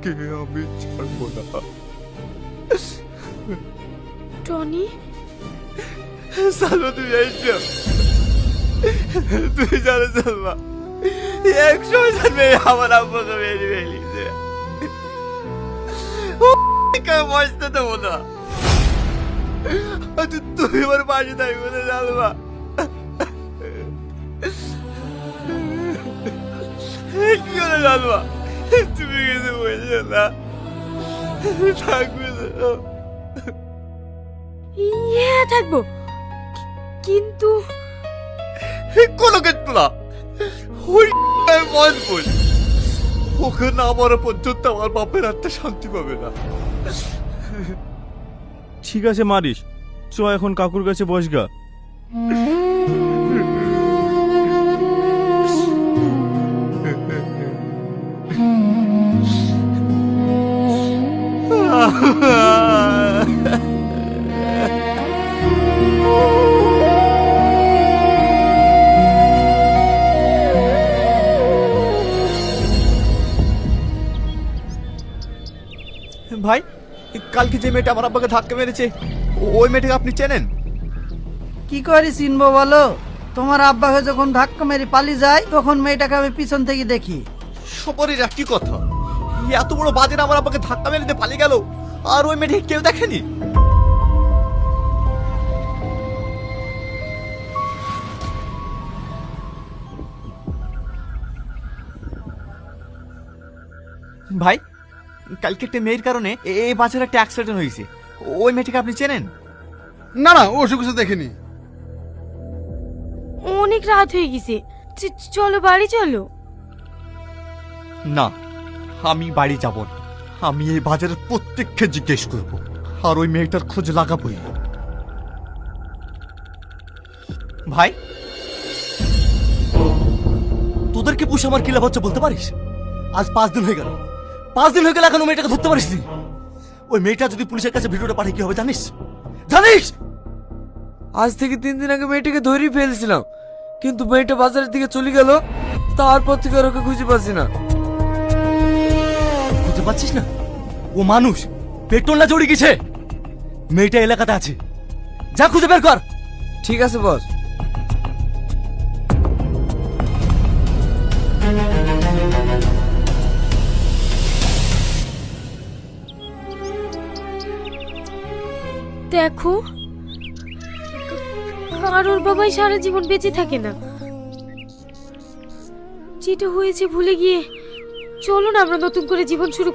তোকে আমি ছাড়বো না। টনি, সালমা তুই এসছো, তুই জানো সালমা, এক সময় মেয়ে আমার আব্বাকে মেরে ফেলিছে, বসতে দেবো না। তুই আমার পাশে থাকবো না সালমা, কি করে সালমা, তুমি কিছু বলছো না, থাকবে তো? হ্যাঁ থাকবো, কিন্তু কোনো কিন্তু না, ওই মজবুল, ওকে না মরা পর্যন্ত আমার বাপের আত্মা শান্তি পাবে না। ঠিক আছে মারিস, চ এখন কাকুর কাছে বসগা। ভাই, কালকে যে মেয়েটা আমার আব্বাকে ধাক্কা মেরেছে, ওই মেয়েটাকে আপনি চেনেন? কি করে চিনবো বলো? তোমার আব্বাকে যখন ধাক্কা মেরে পালিয়ে যায় তখন মেয়েটাকে আমি পিছন থেকে দেখি। সবারই একই কথা, এত বড় বাজে আমার আব্বাকে ধাক্কা মেরে দিয়ে পালিয়ে গেল, আর ওই মেয়েটাকে কেউ দেখেনি। ভাই, কালকে একটা মেয়ের কারণে এই বাচ্চার একটা অ্যাক্সিডেন্ট হয়েছে, ওই মেয়েটাকে আপনি চেনেন? না না, ও সব কিছু দেখিনি। অনেক রাত হয়ে গেছে, চলো বাড়ি চলো। না, আমি বাড়ি যাব না, আমি এই বাজারের প্রত্যেককে জিজ্ঞেস করব, আর ওই মেয়েটার খোঁজ লাগাবই। ভাই, তোদেরকে পুষে আমার কি লাভ হচ্ছে বলতে পারিস? আজ 5 দিন হয়ে গেল, 5 দিন হয়ে গেল, এখন মেয়েটাকে ধরতে পারিস নি। ওই মেয়েটা যদি পুলিশের কাছে ভিডিওটা পাঠায় কি হবে জানিস? জানিস? আজ থেকে 3 দিন আগে মেয়েটাকে ধরেই ফেলছিলাম, কিন্তু মেয়েটা বাজারের দিকে চলে গেল, তারপর থেকে আর ওকে খুঁজে পাচ্ছি না। খুঁজে পাচ্ছিস না? ও মানুষ, পেট্রোল না জড়িয়ে গেছে, মেয়েটা এলাকাতে আছে, যা খুঁজে বের কর। ঠিক আছে বস। দেখো, কারোর বাবাই সারা জীবন বেঁচে থাকে না। যেটা হয়েছে ভুলে গিয়ে চলো না আমরা নতুন করে জীবন শুরু